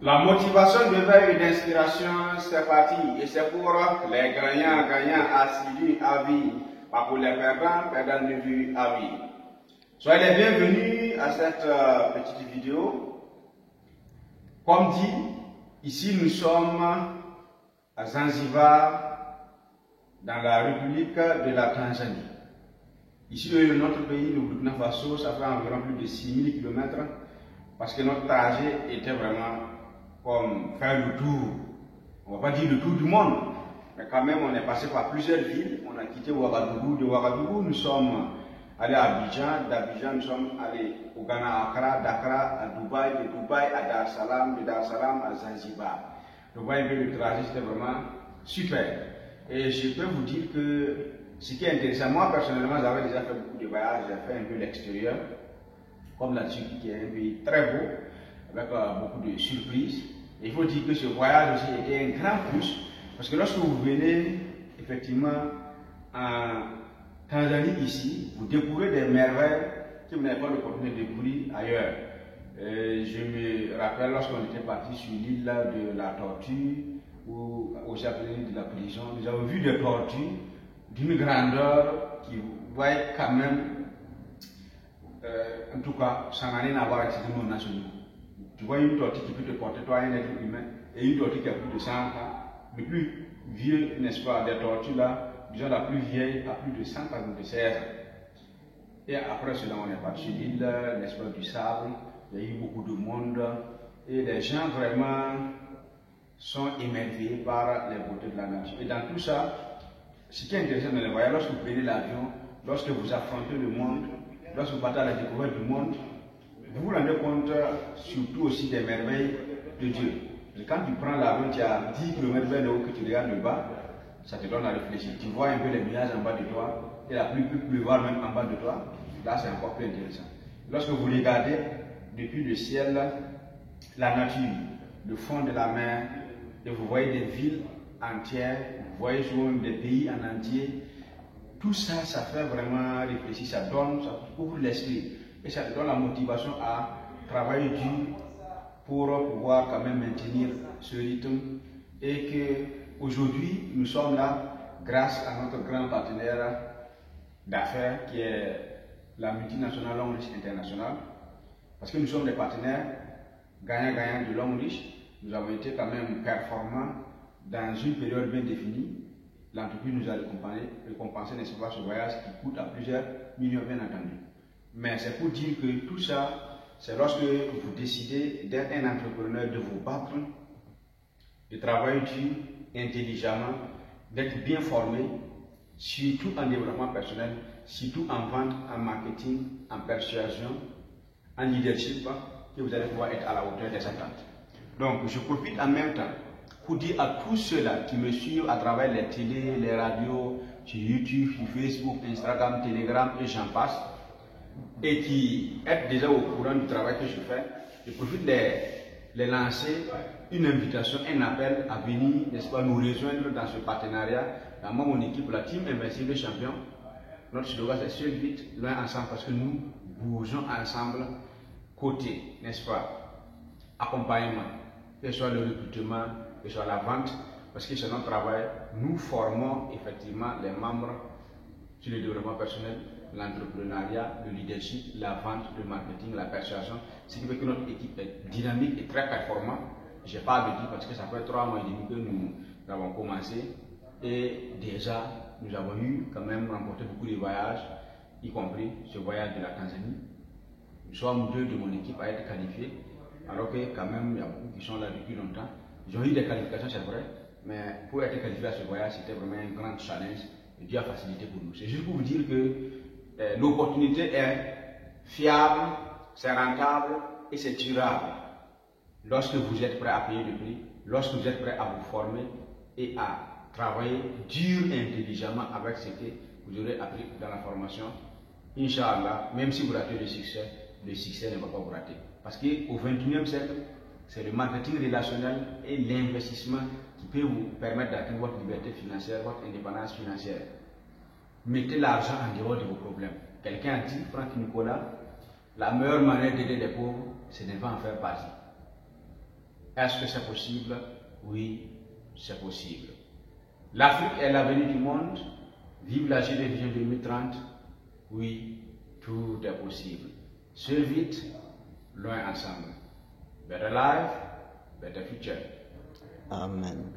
La motivation devient une inspiration, c'est parti. Et c'est pour les gagnants assidus à vie, pas pour les perdants de vue à vie. Soyez les bienvenus à cette petite vidéo. Comme dit, ici nous sommes à Zanzibar, dans la République de la Tanzanie. Ici, notre pays, le Burkina Faso, ça fait environ plus de 6000 km parce que notre trajet était vraiment comme faire le tour. On ne va pas dire le tour du monde, mais quand même, on est passé par plusieurs villes. On a quitté Ouagadougou. De Ouagadougou, nous sommes allés à Abidjan. D'Abidjan, nous sommes allés au Ghana, à Accra, d'Accra à Dubaï, de Dubaï à Dar es Salaam, de Dar es Salaam à Zanzibar. Donc, vous voyez que le trajet, c'était vraiment super. Et je peux vous dire que ce qui est intéressant, moi personnellement, j'avais déjà fait beaucoup de voyages, j'ai fait un peu l'extérieur, comme la Turquie qui est un pays très beau, avec beaucoup de surprises. Et il faut dire que ce voyage aussi était un grand plus, parce que lorsque vous venez effectivement en Tanzanie ici, vous découvrez des merveilles que vous n'avez pas l'opportunité de découvrir ailleurs. Je me rappelle lorsqu'on était parti sur l'île de la Tortue, ou au chapelet de la prison, nous avons vu des tortues d'une grandeur qui, vous voyez quand même, en tout cas, ça n'a rien à voir avec ce monde national. Tu vois une tortue qui peut te porter, toi, un être humain, et une tortue qui a plus de 100 ans. Le plus vieux, n'est-ce pas, des tortues là, disons la plus vieille, a plus de 100 ans, de 16 ans. Et après cela, on est parti sur l'île, n'est-ce pas, du sable, il y a eu beaucoup de monde, et les gens vraiment sont émerveillés par les beautés de la nature. Et dans tout ça, ce qui est intéressant dans les voyages, lorsque vous prenez l'avion, lorsque vous affrontez le monde, lorsque vous partez à la découverte du monde, vous vous rendez compte surtout aussi des merveilles de Dieu. Et quand tu prends l'avion, tu as 10 km vers le haut que tu regardes le bas, ça te donne à réfléchir. Tu vois un peu les nuages en bas de toi, et la pluie peut pleuvoir même en bas de toi. Là, c'est encore plus intéressant. Lorsque vous regardez depuis le ciel, la nature, le fond de la mer, et vous voyez des villes entières, vous voyez souvent des pays en entier, tout ça, ça fait vraiment réfléchir, ça ouvre l'esprit et ça donne la motivation à travailler dur pour pouvoir quand même maintenir ce rythme et que aujourd'hui nous sommes là grâce à notre grand partenaire d'affaires qui est la multinationale Longrich International, parce que nous sommes des partenaires gagnants-gagnants de Longrich. Nous avons été quand même performants dans une période bien définie. L'entreprise nous a récompensé, n'est-ce pas, ce voyage qui coûte à plusieurs millions, bien entendu. Mais c'est pour dire que tout ça, c'est lorsque vous décidez d'être un entrepreneur, de vous battre, de travailler dur, intelligemment, d'être bien formé, surtout en développement personnel, surtout en vente, en marketing, en persuasion, en leadership, que vous allez pouvoir être à la hauteur des attentes. Donc, je profite en même temps pour dire à tous ceux-là qui me suivent à travers les télés, les radios, sur YouTube, sur Facebook, Instagram, Telegram et j'en passe, et qui êtes déjà au courant du travail que je fais, je profite de les lancer une invitation, un appel à venir, n'est-ce pas, nous rejoindre dans ce partenariat. Dans mon équipe, la Team Invincible Champion, notre slogan c'est seul vite, loin ensemble, parce que nous bougeons ensemble, côté, n'est-ce pas, accompagnement, que ce soit le recrutement, que ce soit la vente, parce que c'est notre travail. Nous formons effectivement les membres sur le développement personnel, l'entrepreneuriat, le leadership, la vente, le marketing, la persuasion, ce qui fait que notre équipe est dynamique et très performante. Je n'ai pas à le dire parce que ça fait 3 mois et demi que nous avons commencé et déjà nous avons eu quand même remporté beaucoup de voyages, y compris ce voyage de la Tanzanie. Nous sommes 2 de mon équipe à être qualifiés, alors que quand même il y a beaucoup qui sont là depuis longtemps. Ils ont eu des qualifications, c'est vrai, mais pour être qualifié à ce voyage, c'était vraiment un grand challenge et Dieu a facilité pour nous. C'est juste pour vous dire que l'opportunité est fiable, c'est rentable et c'est durable. Lorsque vous êtes prêt à payer le prix, lorsque vous êtes prêt à vous former et à travailler dur et intelligemment avec ce que vous aurez appris dans la formation, Inch'Allah, même si vous ratez le succès ne va pas vous rater. Parce qu'au XXIe siècle, c'est le marketing relationnel et l'investissement qui peut vous permettre d'atteindre votre liberté financière, votre indépendance financière. Mettez l'argent en dehors de vos problèmes. Quelqu'un a dit, Franck Nicolas, la meilleure manière d'aider les pauvres, c'est de ne pas en faire partie. Est-ce que c'est possible? Oui, c'est possible. L'Afrique est l'avenir du monde. Vive la Vision 2030. Oui, tout est possible. Seul vite, loin ensemble. Better life, better future. Amen.